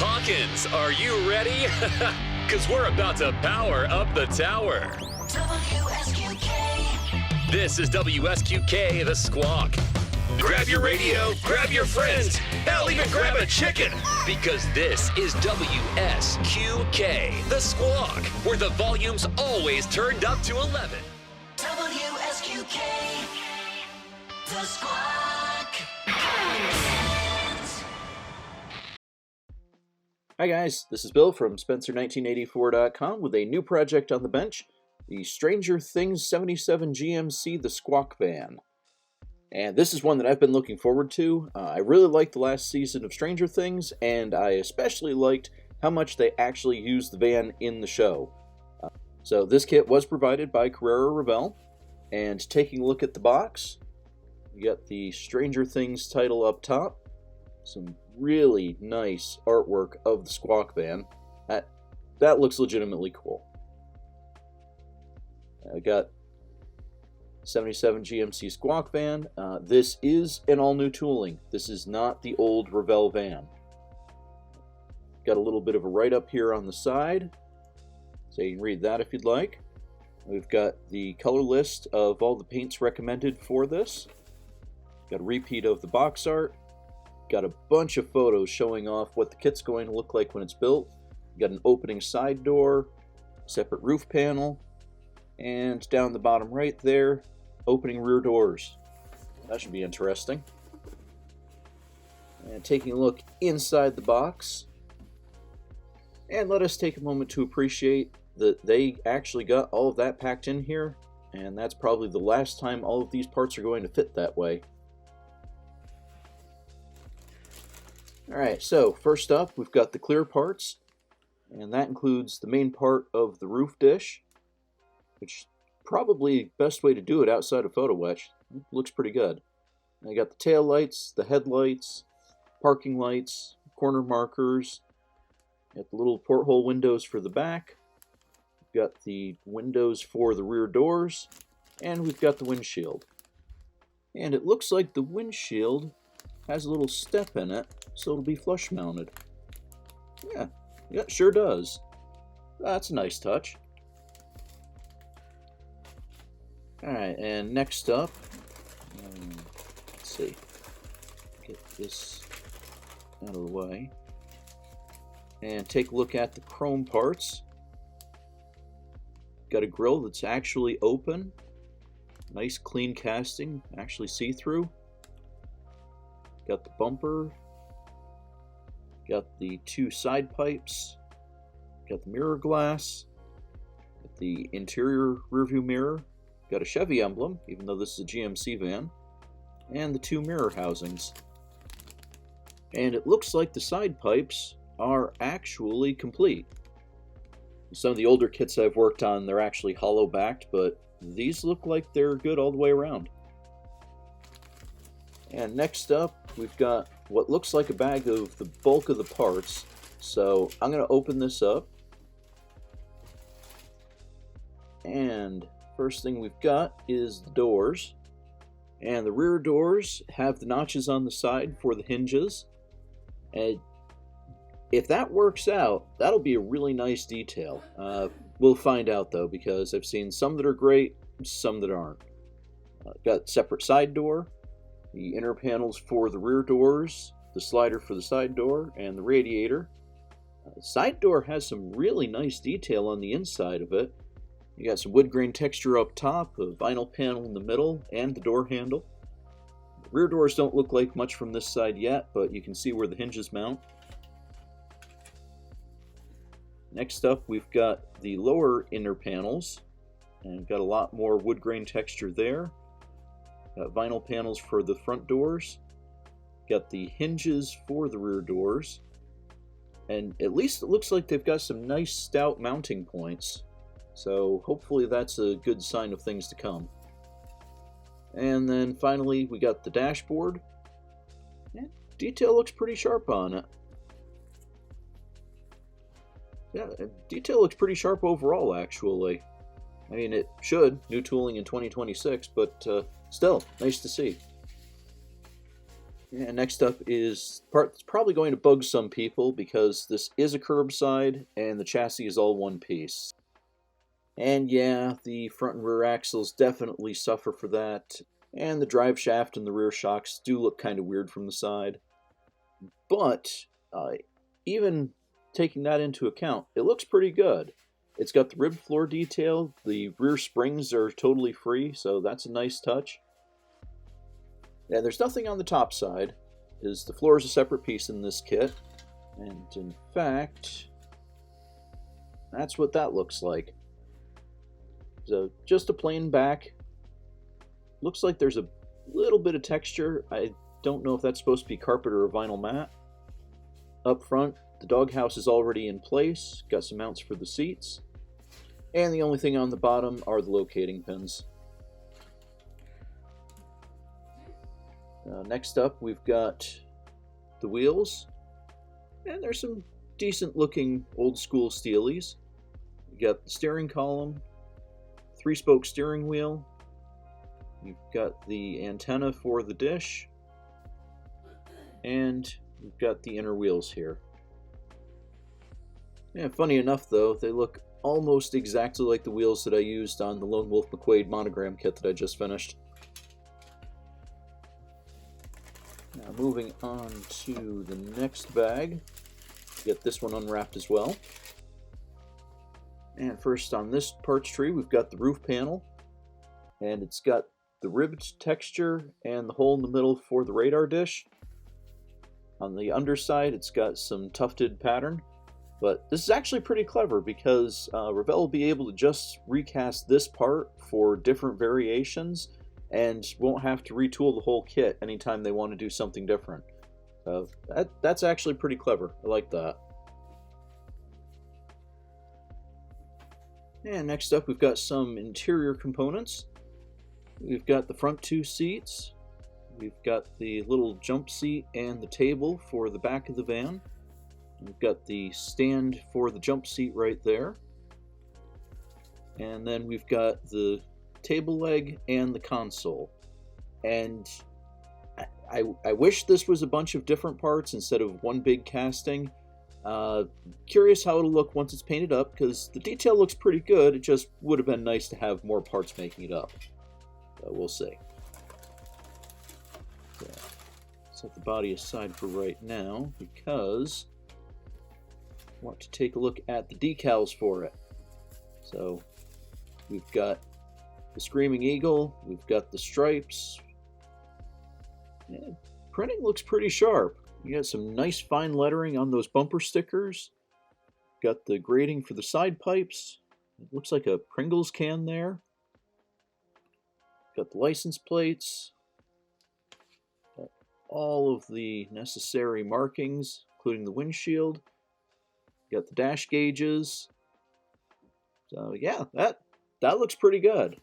Hawkins, are you ready? Because we're about to power up the tower. WSQK. This is WSQK, the Squawk. Grab your radio, grab your friends, hell, even grab a chicken. Because this is WSQK, the Squawk, where the volume's always turned up to 11. WSQK. The Squawk. Hi guys, this is Bill from Spencer1984.com with a new project on the bench, the Stranger Things 77 GMC The Squawk Van. And this is one that I've been looking forward to. I really liked the last season of Stranger Things, and I especially liked how much they actually used the van in the show. So this kit was provided by Carrera Rebel, and taking a look at the box, you got the Stranger Things title up top, some really nice artwork of the Squawk van. That looks legitimately cool. I got 77 GMC Squawk van. This is an all-new tooling. This is not the old Revell van. Got a little bit of a write-up here on the side, so you can read that if you'd like. We've got the color list of all the paints recommended for this. Got a repeat of the box art. Got a bunch of photos showing off what the kit's going to look like when it's built. Got an opening side door, separate roof panel, and down the bottom right there, opening rear doors. That should be interesting. And taking a look inside the box, and let us take a moment to appreciate that they actually got all of that packed in here, and that's probably the last time all of these parts are going to fit that way. Alright, so first up we've got the clear parts, and that includes the main part of the roof dish, which probably best way to do it outside of photo etch. It looks pretty good. I got the tail lights, the headlights, parking lights, corner markers, got the little porthole windows for the back, we've got the windows for the rear doors, and we've got the windshield. And it looks like the windshield has a little step in it, so it'll be flush mounted. Yeah, it sure does. That's a nice touch. Alright, and next up, let's see, get this out of the way, and take a look at the chrome parts. Got a grille that's actually open, nice clean casting, actually see-through. Got the bumper, got the two side pipes, got the mirror glass, got the interior rearview mirror, got a Chevy emblem, even though this is a GMC van, and the two mirror housings. And it looks like the side pipes are actually complete. Some of the older kits I've worked on, they're actually hollow backed, but these look like they're good all the way around. And next up, we've got what looks like a bag of the bulk of the parts. So I'm going to open this up. And first thing we've got is the doors. And the rear doors have the notches on the side for the hinges. And if that works out, that'll be a really nice detail. We'll find out though, because I've seen some that are great, some that aren't. Got separate side door. The inner panels for the rear doors, the slider for the side door, and the radiator. The side door has some really nice detail on the inside of it. You got some wood grain texture up top, a vinyl panel in the middle, and the door handle. The rear doors don't look like much from this side yet, but you can see where the hinges mount. Next up, we've got the lower inner panels, and got a lot more wood grain texture there. Got vinyl panels for the front doors, got the hinges for the rear doors, and at least it looks like they've got some nice stout mounting points, so hopefully that's a good sign of things to come. And then finally we got the dashboard. Yeah, detail looks pretty sharp on it. Yeah, detail looks pretty sharp overall actually. I mean, it should, new tooling in 2026, but still, nice to see. And next up is part that's probably going to bug some people because this is a curbside and the chassis is all one piece. And yeah, the front and rear axles definitely suffer for that, and the drive shaft and the rear shocks do look kind of weird from the side. But even taking that into account, it looks pretty good. It's got the ribbed floor detail, the rear springs are totally free, so that's a nice touch. And there's nothing on the top side, because the floor is a separate piece in this kit. And in fact, that's what that looks like. So just a plain back. Looks like there's a little bit of texture. I don't know if that's supposed to be carpet or a vinyl mat. Up front, the doghouse is already in place. Got some mounts for the seats. And the only thing on the bottom are the locating pins. Next up, we've got the wheels. And there's some decent looking old school steelies. You got the steering column, 3-spoke steering wheel. You've got the antenna for the dish. And you've got the inner wheels here. Yeah, funny enough though, they look almost exactly like the wheels that I used on the Lone Wolf McQuaid monogram kit that I just finished. Now moving on to the next bag. Get this one unwrapped as well. And first on this parts tree, we've got the roof panel. And it's got the ribbed texture and the hole in the middle for the radar dish. On the underside, it's got some tufted pattern. But this is actually pretty clever because Revell will be able to just recast this part for different variations and won't have to retool the whole kit anytime they want to do something different. That's actually pretty clever. I like that. And next up, we've got some interior components. We've got the front 2 seats. We've got the little jump seat and the table for the back of the van. We've got the stand for the jump seat right there. And then we've got the table leg and the console. And I wish this was a bunch of different parts instead of one big casting. Curious how it'll look once it's painted up, because the detail looks pretty good. It just would have been nice to have more parts making it up. We'll see. Set the body aside for right now, because I want to take a look at the decals for it. So we've got the Screaming Eagle, we've got the stripes. Yeah, printing looks pretty sharp. You got some nice fine lettering on those bumper stickers. Got the grading for the side pipes. It looks like a Pringles can there. Got the license plates. Got all of the necessary markings, including the windshield. Got the dash gauges. So yeah, that looks pretty good.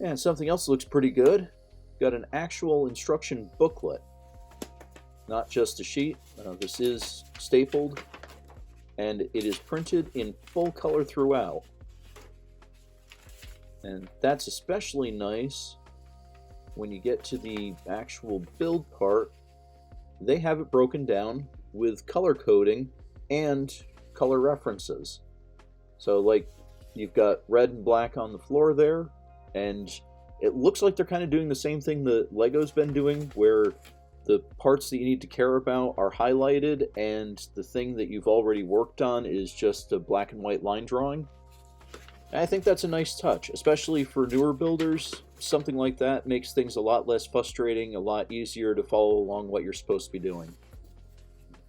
And something else looks pretty good. Got an actual instruction booklet. Not just a sheet. This is stapled. And it is printed in full color throughout. And that's especially nice when you get to the actual build part. They have it broken down with color coding and color references. So like you've got red and black on the floor there, and it looks like they're kind of doing the same thing that Lego's been doing, where the parts that you need to care about are highlighted and the thing that you've already worked on is just a black and white line drawing. And I think that's a nice touch, especially for newer builders. Something like that makes things a lot less frustrating, a lot easier to follow along what you're supposed to be doing.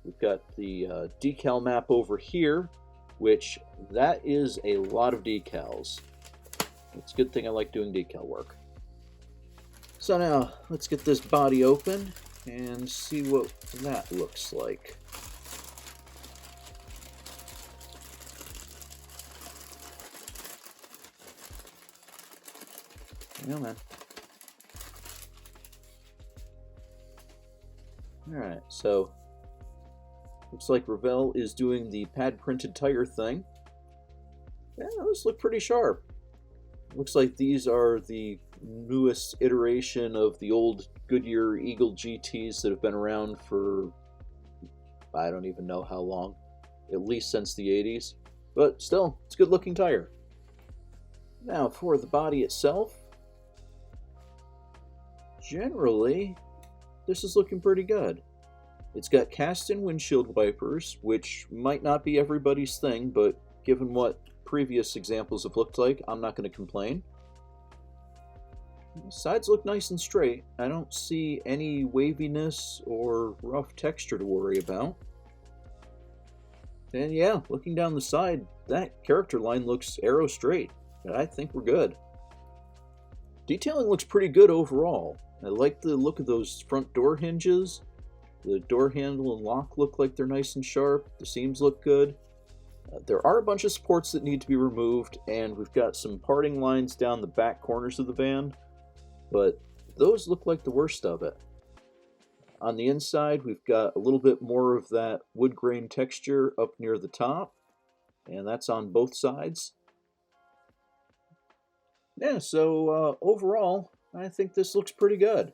We've got the decal map over here, which that is a lot of decals. It's a good thing I like doing decal work. So now, let's get this body open and see what that looks like. Yeah, man. Alright, so looks like Revell is doing the pad printed tire thing. Yeah, those look pretty sharp. Looks like these are the newest iteration of the old Goodyear Eagle GTs that have been around for, I don't even know how long, at least since the 80s. But still, it's a good looking tire. Now for the body itself, generally, this is looking pretty good. It's got cast-in windshield wipers, which might not be everybody's thing, but given what previous examples have looked like, I'm not going to complain. The sides look nice and straight. I don't see any waviness or rough texture to worry about. And yeah, looking down the side, that character line looks arrow straight. I think we're good. Detailing looks pretty good overall. I like the look of those front door hinges. The door handle and lock look like they're nice and sharp. The seams look good. There are a bunch of supports that need to be removed, and we've got some parting lines down the back corners of the van, but those look like the worst of it. On the inside, we've got a little bit more of that wood grain texture up near the top, and that's on both sides. Yeah, so overall, I think this looks pretty good.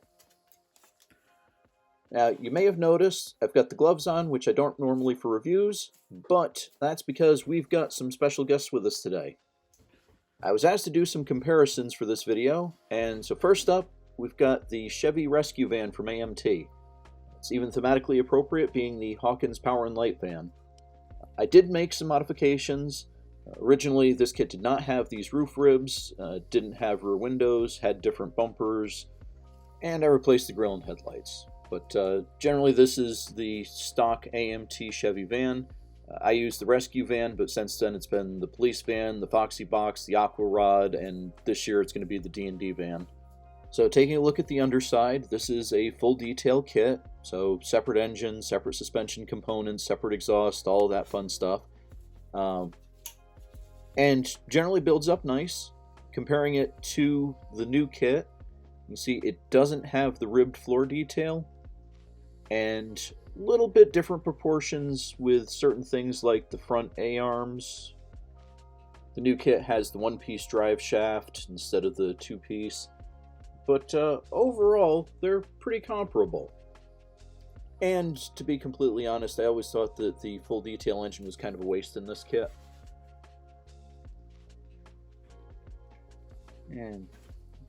Now, you may have noticed I've got the gloves on, which I don't normally for reviews, but that's because we've got some special guests with us today. I was asked to do some comparisons for this video, and so first up, we've got the Chevy rescue van from AMT. It's even thematically appropriate, being the Hawkins Power and Light van. I did make some modifications. Originally, this kit did not have these roof ribs, didn't have rear windows, had different bumpers, and I replaced the grille and headlights. But generally, this is the stock AMT Chevy van. I use the rescue van, but since then it's been the police van, the Foxy Box, the Aqua Rod, and this year it's going to be the D&D van. So taking a look at the underside, this is a full detail kit. So separate engine, separate suspension components, separate exhaust, all of that fun stuff. And generally builds up nice. Comparing it to the new kit, you see it doesn't have the ribbed floor detail, and a little bit different proportions with certain things like the front A-arms. The new kit has the one-piece drive shaft instead of the two-piece, but overall, they're pretty comparable. And to be completely honest, I always thought that the full detail engine was kind of a waste in this kit. And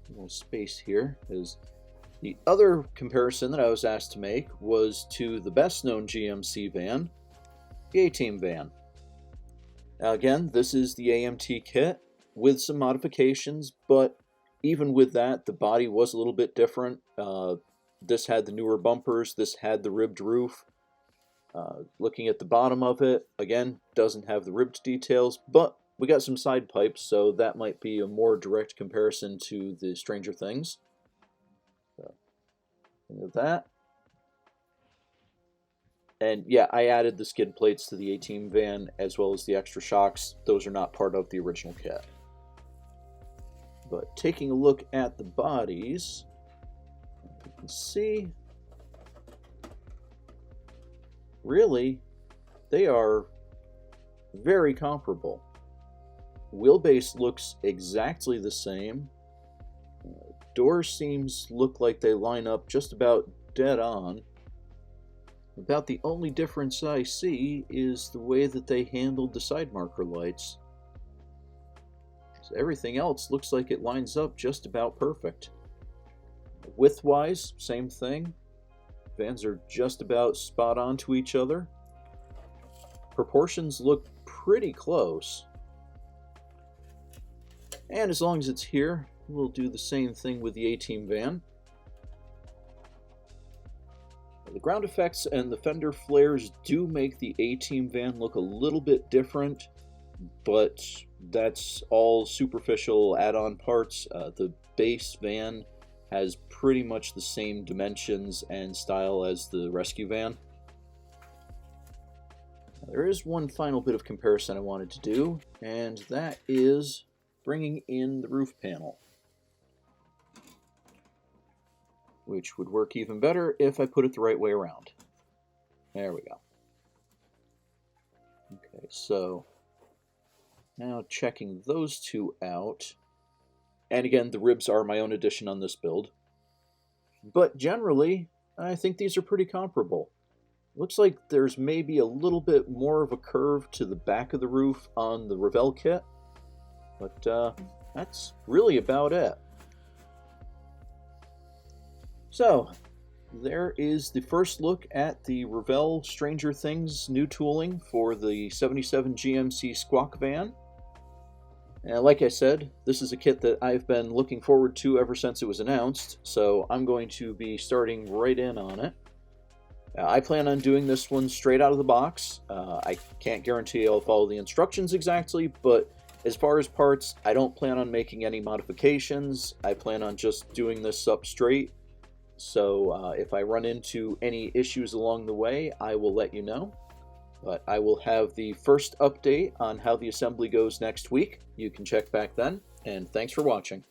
a little space here is the other comparison that I was asked to make was to the best known GMC van, the A-Team van. Now again, this is the AMT kit with some modifications, but even with that, the body was a little bit different. This had the newer bumpers, this had the ribbed roof. Looking at the bottom of it, again, doesn't have the ribbed details, but we got some side pipes, so that might be a more direct comparison to the Stranger Things. So, look at that. And yeah, I added the skid plates to the A-Team van as well as the extra shocks. Those are not part of the original kit. But taking a look at the bodies, you can see, really, they are very comparable. Wheelbase looks exactly the same. Door seams look like they line up just about dead on. About the only difference I see is the way that they handled the side marker lights. So everything else looks like it lines up just about perfect. Width-wise, same thing. Vans are just about spot on to each other. Proportions look pretty close. And as long as it's here, we'll do the same thing with the A-Team van. The ground effects and the fender flares do make the A-Team van look a little bit different, but that's all superficial add-on parts. The base van has pretty much the same dimensions and style as the rescue van. There is one final bit of comparison I wanted to do, and that is bringing in the roof panel, which would work even better if I put it the right way around. There we go. Okay, so now checking those two out, And again, the ribs are my own addition on this build. But generally, I think these are pretty comparable. Looks like there's maybe a little bit more of a curve to the back of the roof on the Revell kit. But that's really about it. So, there is the first look at the Revell Stranger Things new tooling for the 77 GMC Squawk van. And like I said, this is a kit that I've been looking forward to ever since it was announced, so I'm going to be starting right in on it. I plan on doing this one straight out of the box. I can't guarantee I'll follow the instructions exactly, but as far as parts, I don't plan on making any modifications. I plan on just doing this up straight. So if I run into any issues along the way, I will let you know. But I will have the first update on how the assembly goes next week. You can check back then, and thanks for watching.